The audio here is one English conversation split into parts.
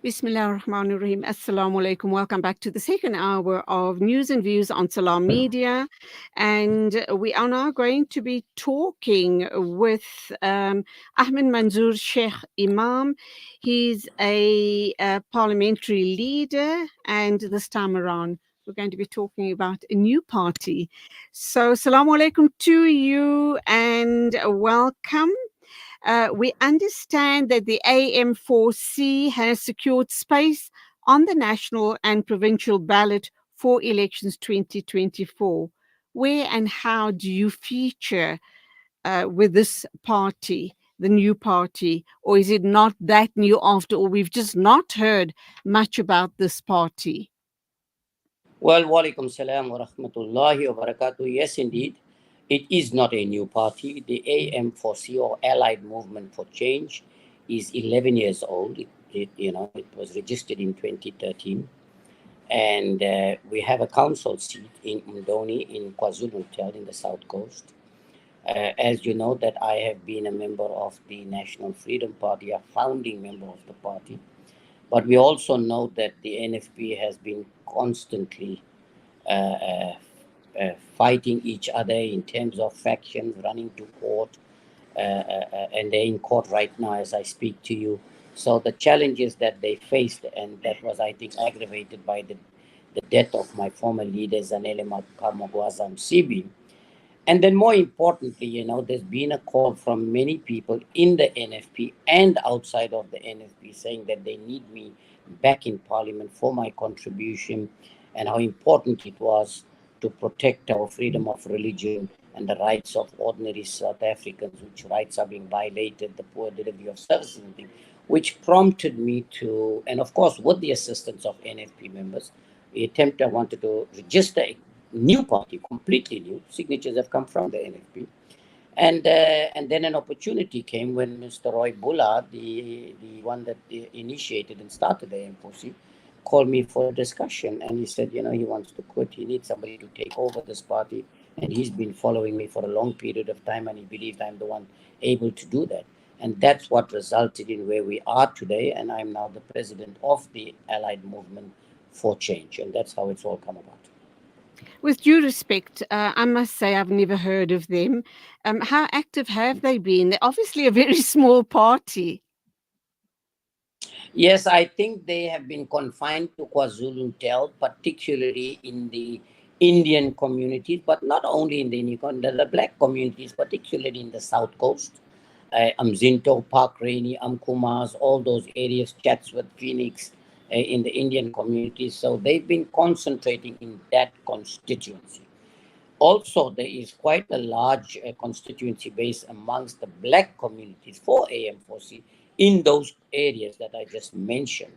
Bismillah ar-Rahman ar-Rahim. Assalamu alaikum. Welcome back to the second hour of News and Views on Salam Media. And we are now going to be talking with Ahmed Munzoor Sheikh Emam. He's a parliamentary leader, and this time around, we're going to be talking about a new party. So, Assalamu alaikum to you and welcome. We understand that the AM4C has secured space on the national and provincial ballot for elections 2024. Where and how do you feature with this party, the new party, or is it not that new after all? We've just not heard much about this party. Well, walaikum salam wa rahmatullahi wa barakatuh. Yes, indeed. It is not a new party. The AM4C or Allied Movement for Change is 11 years old. It was registered in 2013. And we have a council seat in Mdoni in KwaZulu-Natal in the South Coast. As you know, that I have been a member of the National Freedom Party, a founding member of the party. But we also know that the NFP has been constantly fighting each other in terms of factions, running to court, and they're in court right now as I speak to you. So the challenges that they faced, and that was, I think, aggravated by the death of my former leader, Zanele Kamagwazam Sibi. And then more importantly, there's been a call from many people in the NFP and outside of the NFP saying that they need me back in Parliament for my contribution and how important it was to protect our freedom of religion and the rights of ordinary South Africans, which rights are being violated, the poor delivery of services and things, which prompted me to, and of course with the assistance of NFP members, I wanted to register a new party, completely new. Signatures have come from the NFP. And then an opportunity came when Mr. Roy Bulla, the one that initiated and started the AM4C, called me for a discussion. And he said, he wants to quit. He needs somebody to take over this party. And he's been following me for a long period of time. And he believed I'm the one able to do that. And that's what resulted in where we are today. And I'm now the president of the Allied Movement for Change. And that's how it's all come about. With due respect, I must say I've never heard of them. How active have they been? They're obviously a very small party. Yes, I think they have been confined to KwaZulu-Natal, particularly in the Indian communities, but not only in the Indian, the black communities, particularly in the South Coast. Amzinto, Park Rainy, Amkumas, all those areas, Chatsworth, Phoenix, in the Indian communities. So they've been concentrating in that constituency. Also, there is quite a large constituency base amongst the black communities for AM4C in those areas that I just mentioned.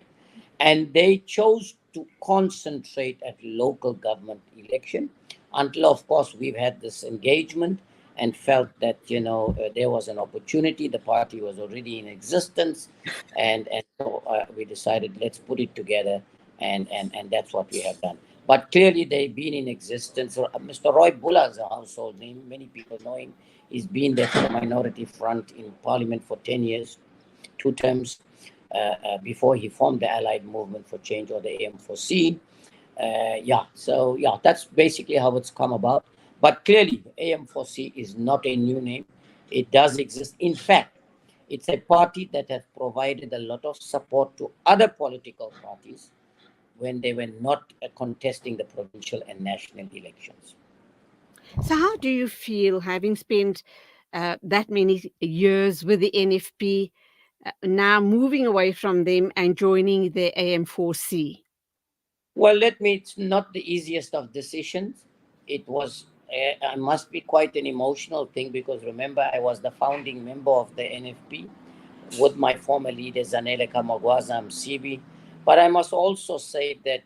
And they chose to concentrate at local government election until, of course, we've had this engagement and felt that, there was an opportunity. The party was already in existence. And so we decided, let's put it together. And that's what we have done. But clearly, they've been in existence. So, Mr. Roy Bulla is a household name. Many people know him. He's been there for the Minority Front in Parliament for 10 years, 2 terms, before he formed the Allied Movement for Change, or the AM4C. That's basically how it's come about. But clearly, AM4C is not a new name. It does exist. In fact, it's a party that has provided a lot of support to other political parties when they were not contesting the provincial and national elections. So, how do you feel having spent that many years with the NFP, now moving away from them and joining the AM4C? Well, it's not the easiest of decisions. It was, I must be quite an emotional thing because remember, I was the founding member of the NFP with my former leader, Zanele Kamagwazam Sibi. But I must also say that,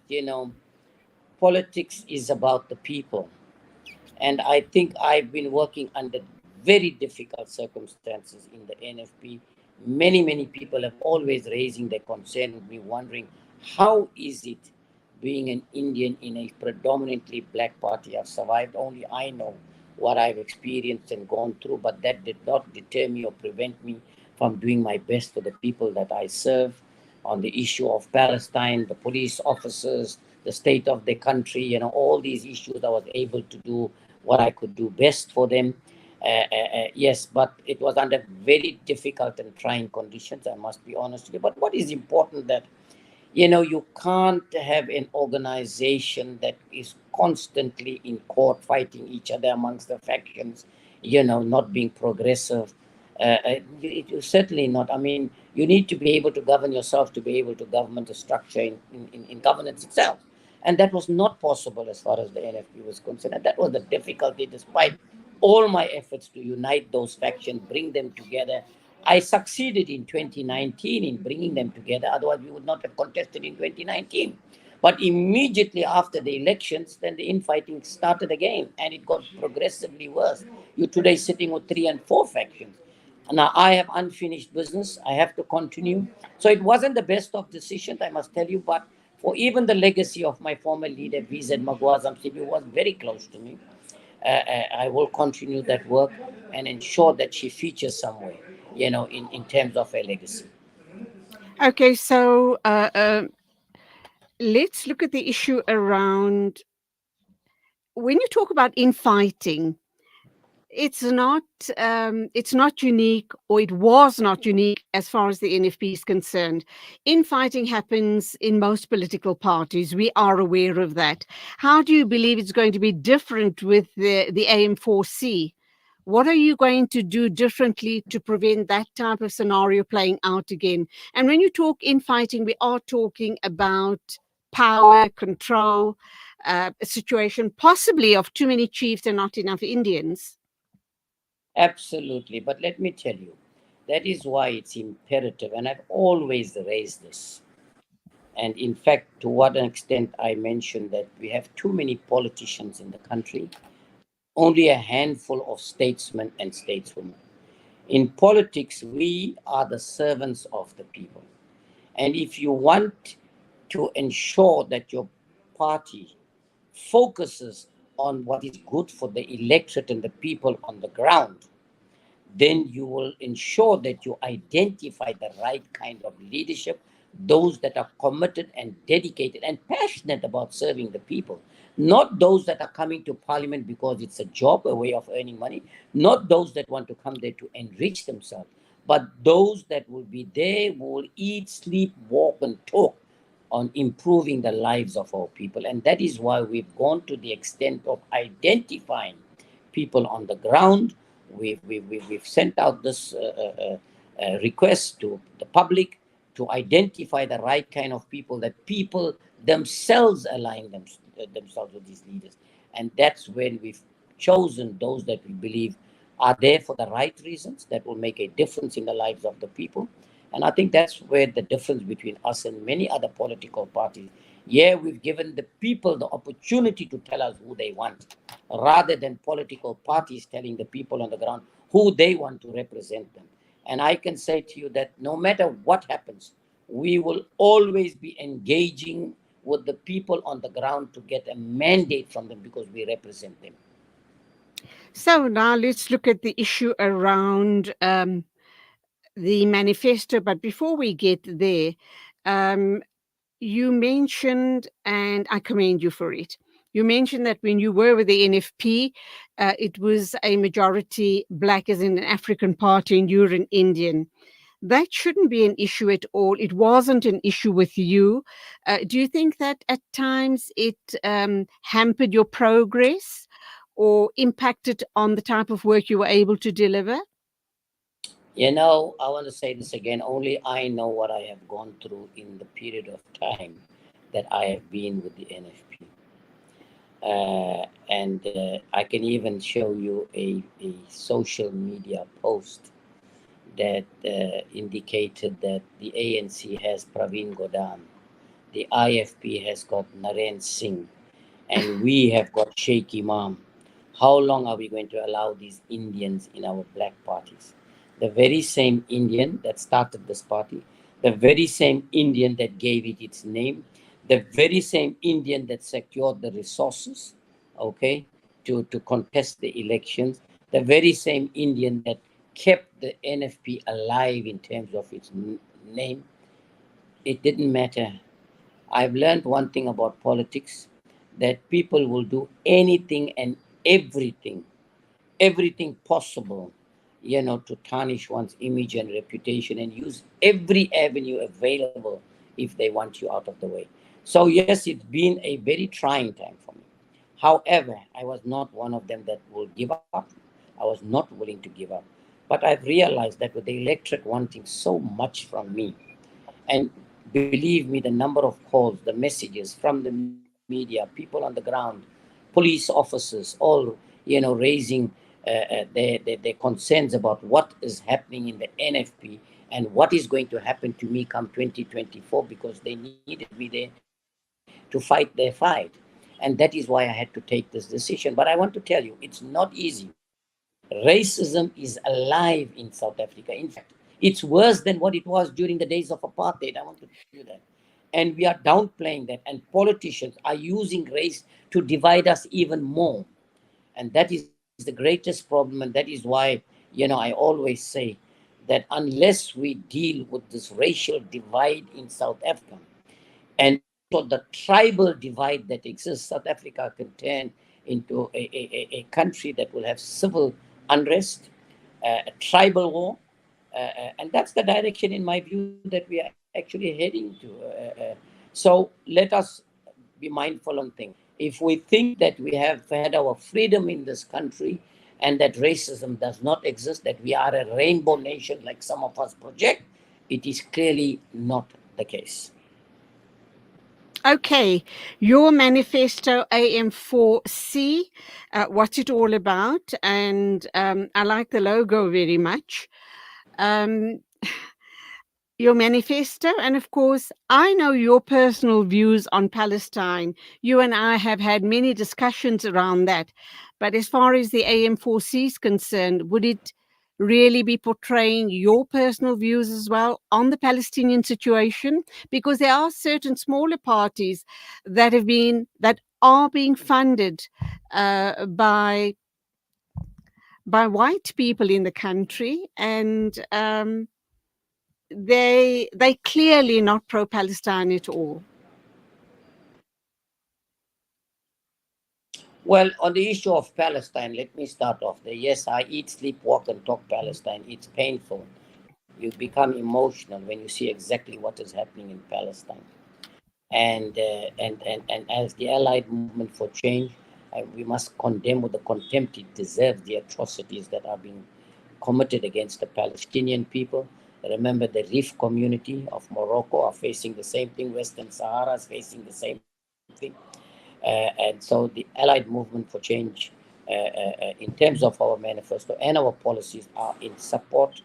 politics is about the people. And I think I've been working under very difficult circumstances in the NFP. Many, many people have always raising their concern with me, wondering how is it being an Indian in a predominantly black party? I've survived. Only I know what I've experienced and gone through, but that did not deter me or prevent me from doing my best for the people that I serve. on the issue of Palestine, the police officers, the state of the country, all these issues. I was able to do what I could do best for them. Yes, but it was under very difficult and trying conditions, I must be honest with you. But what is important that you can't have an organization that is constantly in court fighting each other amongst the factions, not being progressive. Certainly not. I mean, you need to be able to govern yourself to be able to govern the structure in governance itself. And that was not possible as far as the NFP was concerned. And that was the difficulty, despite all my efforts to unite those factions, bring them together. I succeeded in 2019 in bringing them together. Otherwise, we would not have contested in 2019. But immediately after the elections, then the infighting started again, and it got progressively worse. You're today sitting with 3 and 4 factions. Now, I have unfinished business. I have to continue. So it wasn't the best of decisions, I must tell you, but for even the legacy of my former leader, VZ Magwazam Sibi, was very close to me. I will continue that work and ensure that she features somewhere, in terms of her legacy. Okay, so let's look at the issue around when you talk about infighting. It's not unique, or it was not unique as far as the NFP is concerned. Infighting happens in most political parties. We are aware of that. How do you believe it's going to be different with the AM4C? What are you going to do differently to prevent that type of scenario playing out again? And when you talk infighting, we are talking about power, control, a situation possibly of too many chiefs and not enough Indians. Absolutely. But let me tell you, that is why it's imperative, and I've always raised this. And in fact, to what extent I mentioned that we have too many politicians in the country, only a handful of statesmen and stateswomen. In politics, we are the servants of the people. And if you want to ensure that your party focuses on what is good for the electorate and the people on the ground, then you will ensure that you identify the right kind of leadership, those that are committed and dedicated and passionate about serving the people, not those that are coming to parliament because it's a job, a way of earning money, not those that want to come there to enrich themselves, but those that will be there, who will eat, sleep, walk, and talk on improving the lives of our people. And that is why we've gone to the extent of identifying people on the ground. We've sent out this request to the public to identify the right kind of people, that people themselves align themselves with these leaders. And that's when we've chosen those that we believe are there for the right reasons, that will make a difference in the lives of the people. And I think that's where the difference between us and many other political parties. Yeah, we've given the people the opportunity to tell us who they want, rather than political parties telling the people on the ground who they want to represent them. And I can say to you that no matter what happens, we will always be engaging with the people on the ground to get a mandate from them, because we represent them. So now let's look at the issue around the manifesto. But before we get there, um, you mentioned, and I commend you for it, you mentioned that when you were with the NFP, it was a majority Black, as in an African party, and you're an Indian. That shouldn't be an issue at all. It wasn't an issue with you. Do you think that at times it hampered your progress or impacted on the type of work you were able to deliver? I want to say this again. Only I know what I have gone through in the period of time that I have been with the NFP. And I can even show you a social media post that indicated that the ANC has Praveen Godam, the IFP has got Naren Singh, and we have got Shaik Emam. How long are we going to allow these Indians in our black parties? The very same Indian that started this party, the very same Indian that gave it its name, the very same Indian that secured the resources, okay, to contest the elections, the very same Indian that kept the NFP alive in terms of its name, it didn't matter. I've learned one thing about politics, that people will do anything and everything, everything possible, to tarnish one's image and reputation and use every avenue available if they want you out of the way. So, yes, it's been a very trying time for me. However, I was not one of them that will give up. I was not willing to give up. But I've realized that with the electorate wanting so much from me, and believe me, the number of calls, the messages from the media, people on the ground, police officers, all raising their concerns about what is happening in the NFP and what is going to happen to me come 2024, because they needed me there to fight their fight. And that is why I had to take this decision. But I want to tell you, it's not easy. Racism is alive in South Africa. In fact, it's worse than what it was during the days of apartheid. I want to tell you that. And we are downplaying that. And politicians are using race to divide us even more. And that is the greatest problem. And that is why, I always say that unless we deal with this racial divide in South Africa, and also the tribal divide that exists, South Africa can turn into a country that will have civil unrest, a tribal war. And that's the direction, in my view, that we are actually heading to. So let us be mindful on things. If we think that we have had our freedom in this country and that racism does not exist, that we are a rainbow nation like some of us project, it is clearly not the case. Okay, your manifesto AM4C, what's it all about? And I like the logo very much. Um, your manifesto, and of course, I know your personal views on Palestine. You and I have had many discussions around that. But as far as the AM4C is concerned, would it really be portraying your personal views as well on the Palestinian situation? Because there are certain smaller parties that are being funded by white people in the country, and they clearly not pro-Palestine at all. Well, on the issue of Palestine, let me start off there. Yes, I eat, sleep, walk, and talk Palestine. It's painful. You become emotional when you see exactly what is happening in Palestine. And as the Allied movement for change, we must condemn with the contempt it deserves the atrocities that are being committed against the Palestinian people. Remember, the Rif community of Morocco are facing the same thing. Western Sahara is facing the same thing. And so the Allied movement for change, in terms of our manifesto and our policies, are in support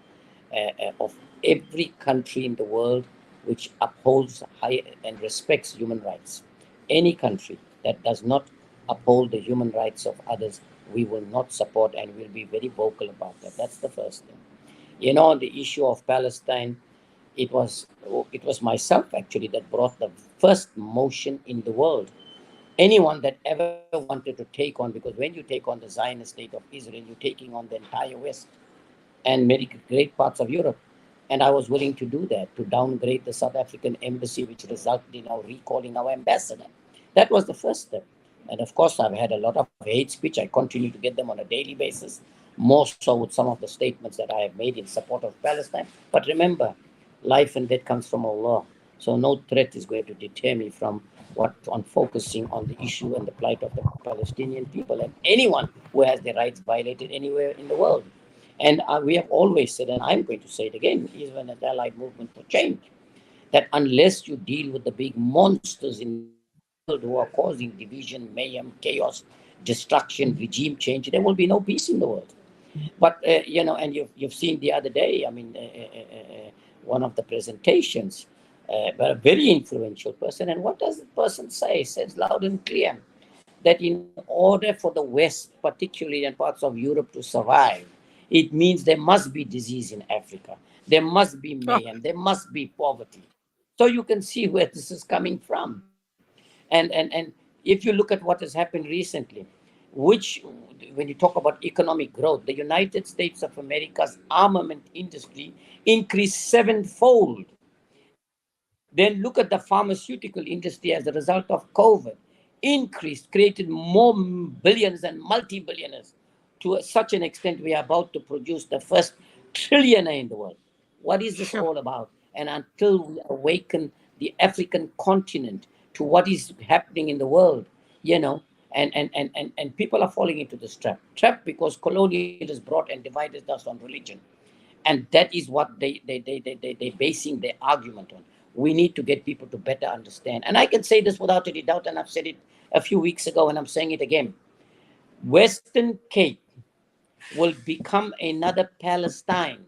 of every country in the world which upholds high and respects human rights. Any country that does not uphold the human rights of others, we will not support, and we'll be very vocal about that. That's the first thing. On the issue of Palestine, it was it was myself actually that brought the first motion in the world. Anyone that ever wanted to take on, because when you take on the Zionist state of Israel, you're taking on the entire West and many great parts of Europe. And I was willing to do that, to downgrade the South African embassy, which resulted in our recalling our ambassador. That was the first step. And of course, I've had a lot of hate speech. I continue to get them on a daily basis, more so with some of the statements that I have made in support of Palestine. But remember, life and death comes from Allah. So no threat is going to deter me from on focusing on the issue and the plight of the Palestinian people and anyone who has their rights violated anywhere in the world. And we have always said, and I'm going to say it again, even at the Allied Movement for Change, that unless you deal with the big monsters in the world who are causing division, mayhem, chaos, destruction, regime change, there will be no peace in the world. But and you've seen the other day, I mean, one of the presentations, but a very influential person. And what does the person say? It says loud and clear that in order for the West, particularly in parts of Europe, to survive, it means there must be disease in Africa. There must be mayhem. There must be poverty. So you can see where this is coming from. And if you look at what has happened recently, which, when you talk about economic growth, the United States of America's armament industry increased sevenfold. Then look at the pharmaceutical industry as a result of COVID, increased, created more billions and multi-billionaires to such an extent we are about to produce the first trillionaire in the world. What is this Sure. all about? And until we awaken the African continent to what is happening in the world, you know, and people are falling into this trap because colonialists brought and divided us on religion, and that is what they basing their argument on. We need to get people to better understand, and I can say this without any doubt, and I've said it a few weeks ago and I'm saying it again. Western Cape will become another Palestine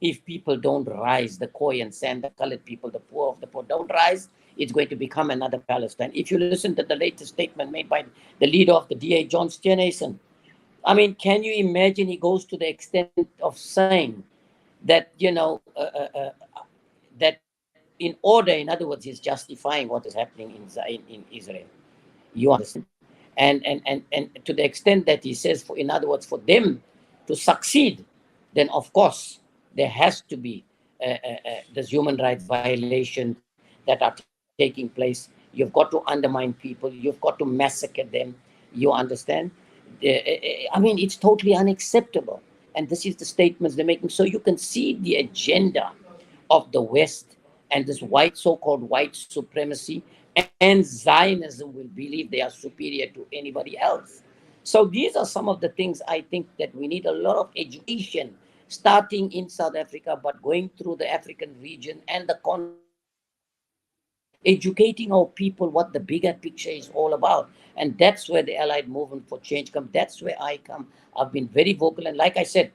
if people don't rise. The Khoi and San, the colored people, the poor of the poor don't rise. It's going to become another Palestine. If you listen to the latest statement made by the leader of the DA, John Steenhuisen, I mean, can you imagine? He goes to the extent of saying that, that in order, in other words, he's justifying what is happening in Israel. You understand? And to the extent that he says, in other words, for them to succeed, then of course there has to be these human rights violations that are taking place. You've got to undermine people. You've got to massacre them. You understand? I mean, it's totally unacceptable. And this is the statements they're making. So you can see the agenda of the West and this white so-called white supremacy and Zionism will believe they are superior to anybody else. So these are some of the things I think that we need a lot of education starting in South Africa, but going through the African region and the continent, educating our people what the bigger picture is all about. And that's where the Allied Movement for Change comes. That's where I come. I've been very vocal. And like I said,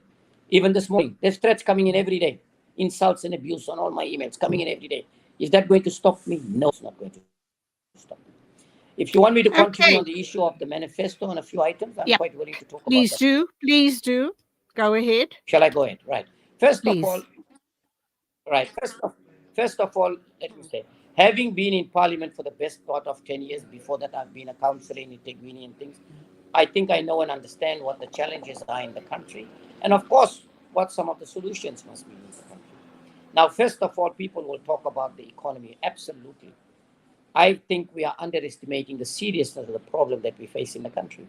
even this morning, there's threats coming in every day, insults and abuse on all my emails coming in every day. Is that going to stop me? No, it's not going to stop me. If you want me to continue on the issue Okay. of the manifesto and a few items, I'm quite willing to Yep. talk about that. Please do. Please do. Go ahead. Shall I go ahead? Right. First of all, Please. right. First of all, let me say, having been in Parliament for the best part of 10 years, before that I've been a councillor in Itegwini and things, I think I know and understand what the challenges are in the country, and of course, what some of the solutions must be in the country. Now, first of all, people will talk about the economy. Absolutely. I think we are underestimating the seriousness of the problem that we face in the country.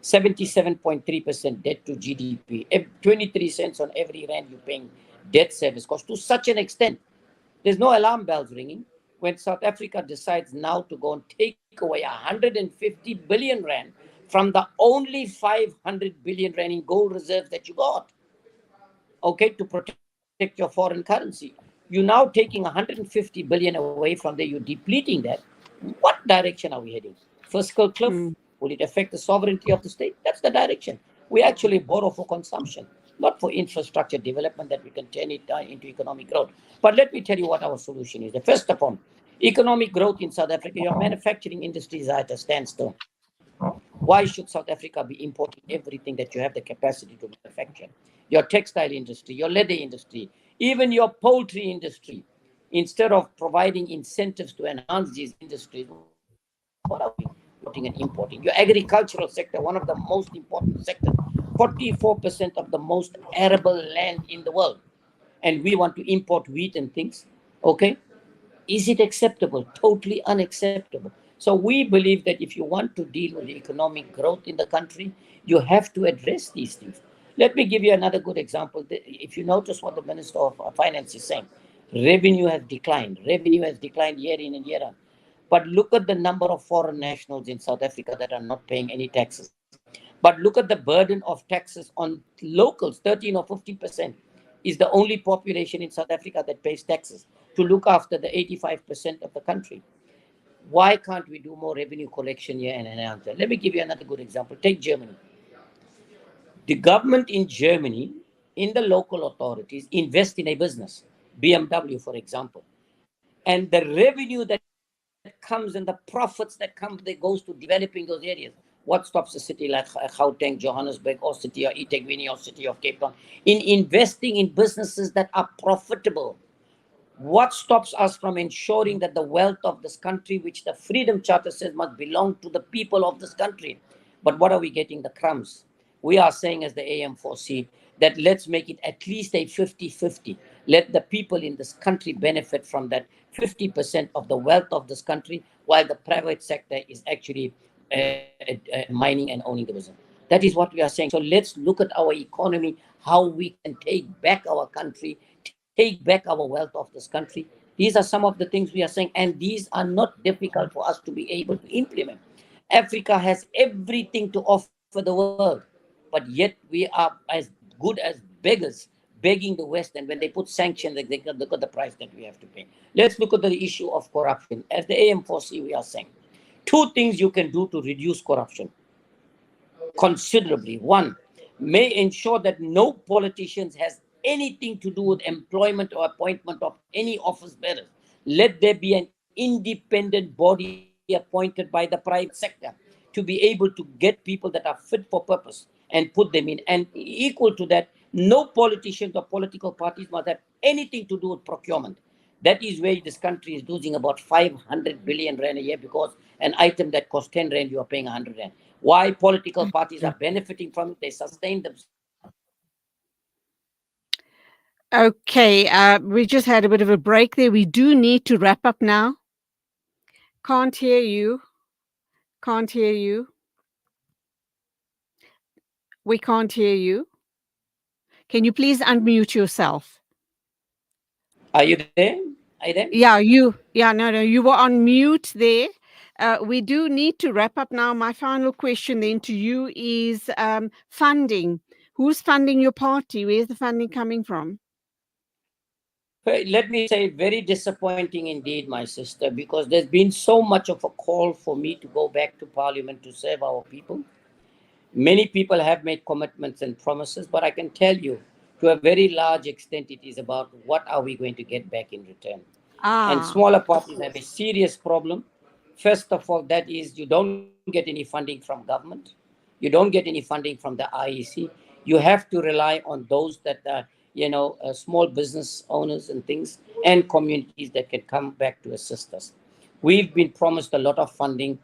77.3% debt to GDP, 23 cents on every rand you're paying debt service cost to such an extent. There's no alarm bells ringing when South Africa decides now to go and take away 150 billion rand from the only 500 billion rand in gold reserves that you got, okay, to protect your foreign currency. You're now taking 150 billion away from there, you're depleting that. What direction are we heading? Fiscal cliff? Hmm. Will it affect the sovereignty of the state? That's the direction. We actually borrow for consumption, not for infrastructure development that we can turn it into economic growth. But let me tell you what our solution is. The first of all, economic growth in South Africa. Your manufacturing industry is at a standstill. Why should South Africa be importing everything that you have the capacity to manufacture? Your textile industry, your leather industry, even your poultry industry. Instead of providing incentives to enhance these industries, what are we importing and importing? Your agricultural sector, one of the most important sectors, 44% of the most arable land in the world. And we want to import wheat and things, okay? Is it acceptable? Totally unacceptable. So we believe that if you want to deal with the economic growth in the country, you have to address these things. Let me give you another good example. If you notice what the Minister of Finance is saying, revenue has declined. Revenue has declined year in and year out. But look at the number of foreign nationals in South Africa that are not paying any taxes. But look at the burden of taxes on locals, 13 or 15% is the only population in South Africa that pays taxes to look after the 85% of the country. Why can't we do more revenue collection here and another? Let me give you another good example. Take Germany. The government in Germany, in the local authorities, invest in a business, BMW, for example. And the revenue that comes and the profits that come, that goes to developing those areas. What stops a city like Gauteng, Johannesburg, or city of Itegwini, or city of Cape Town in investing in businesses that are profitable? What stops us from ensuring that the wealth of this country, which the Freedom Charter says must belong to the people of this country? But what are we getting? The crumbs. We are saying, as the AM4C, that let's make it at least a 50-50. Let the people in this country benefit from that 50% of the wealth of this country, while the private sector is actually mining and owning the business. That is what we are saying. So let's look at our economy, how we can take back our country, take back our wealth of this country. These are some of the things we are saying, and these are not difficult for us to be able to implement. Africa has everything to offer the world, but yet we are as good as beggars, begging the West. And when they put sanctions, look at the price that we have to pay. Let's look at the issue of corruption. As the AM4C, we are saying two things you can do to reduce corruption considerably. One, may ensure that no politicians has anything to do with employment or appointment of any office bearers. Let there be an independent body appointed by the private sector to be able to get people that are fit for purpose and put them in. And equal to that, no politicians or political parties must have anything to do with procurement. That is where this country is losing about 500 billion rand a year, because an item that costs 10 rand, you are paying 100 rand. Why political parties are benefiting from it? They sustain themselves. Okay, we just had a bit of a break there. We do need to wrap up now. Can't hear you. Can't hear you. We can't hear you. Can you please unmute yourself? Are you there? Are you there? Yeah, no, you were on mute there. We do need to wrap up now. My final question then to you is funding. Who's funding your party? Where's the funding coming from? Let me say, very disappointing indeed, my sister, because there's been so much of a call for me to go back to Parliament to serve our people. Many people have made commitments and promises, but I can tell you, to a very large extent, it is about what are we going to get back in return. And smaller parties have a serious problem. First of all, that is, you don't get any funding from government. You don't get any funding from the IEC. You have to rely on those that are, small business owners and things, and communities that can come back to assist us. We've been promised a lot of funding,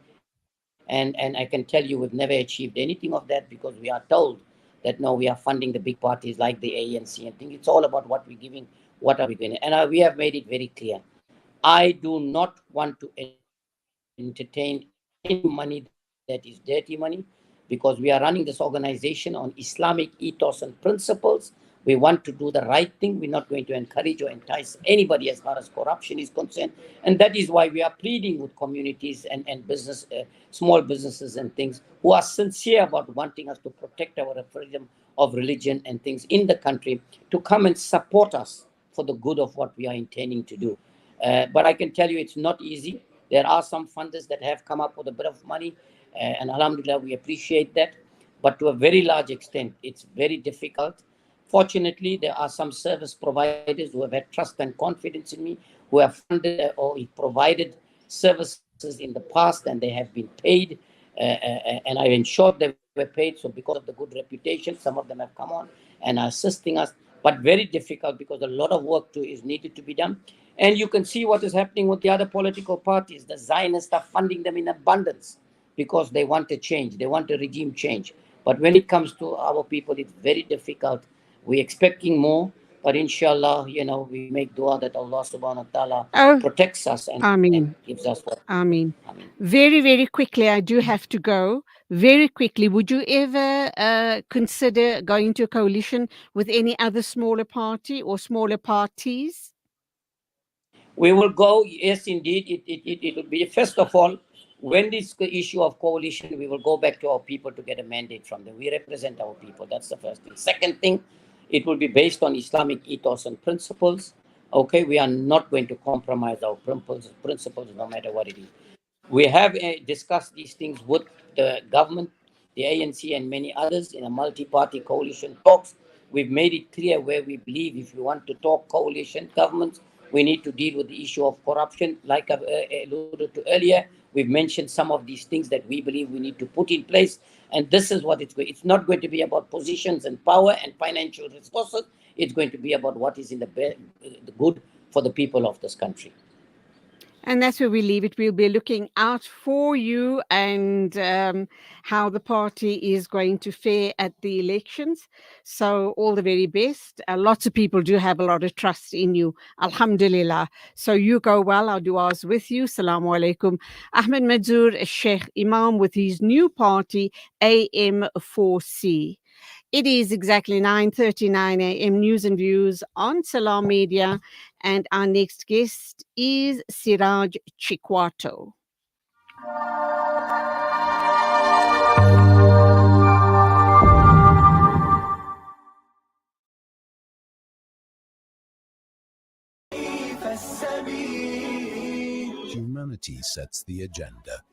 and I can tell you we've never achieved anything of that, because we are told that no, we are funding the big parties like the ANC and things. It's all about what we're giving, what are we doing. And we have made it very clear. I do not want to entertain any money that is dirty money, because we are running this organization on Islamic ethos and principles. We want to do the right thing. We're not going to encourage or entice anybody as far as corruption is concerned. And that is why we are pleading with communities and business, small businesses and things, who are sincere about wanting us to protect our freedom of religion and things in the country, to come and support us for the good of what we are intending to do. But I can tell you it's not easy. There are some funders that have come up with a bit of money, and alhamdulillah, we appreciate that. But to a very large extent, it's very difficult. Fortunately, there are some service providers who have had trust and confidence in me, who have funded or provided services in the past, and they have been paid. And I ensured they were paid. So because of the good reputation, some of them have come on and are assisting us. But very difficult, because a lot of work too is needed to be done. And you can see what is happening with the other political parties. The Zionists are funding them in abundance because they want a change. They want a regime change. But when it comes to our people, it's very difficult. We're expecting more, but inshallah, we make dua that Allah subhanahu wa ta'ala Oh, protects us and Ameen. gives us what. Ameen. I mean, Very, very quickly, I do have to go. Very quickly, would you ever consider going to a coalition with any other smaller party or smaller parties? we will go, yes, indeed. It will be, first of all, when this issue of coalition, we will go back to our people to get a mandate from them. We represent our people. That's the first thing. Second thing, it will be based on Islamic ethos and principles. Okay, we are not going to compromise our principles no matter what it is. We have discussed these things with the government, the ANC, and many others in a multi-party coalition talks. We've made it clear where we believe if we want to talk coalition governments, we need to deal with the issue of corruption. Like I've alluded to earlier, we've mentioned some of these things that we believe we need to put in place. And this is what it's going. It's not going to be about positions and power and financial resources. It's going to be about what is in the good for the people of this country. And that's where we leave it. We'll be looking out for you and how the party is going to fare at the elections. So, all the very best. Lots of people do have a lot of trust in you. Alhamdulillah. So, you go well. Our duas with you. Salamu alaikum. Ahmed Munzoor, Sheikh Emam with his new party, AM4C. It is exactly 9:39 a.m. News and Views on Salam Media, and our next guest is Siraj Chikwato. Humanity sets the agenda.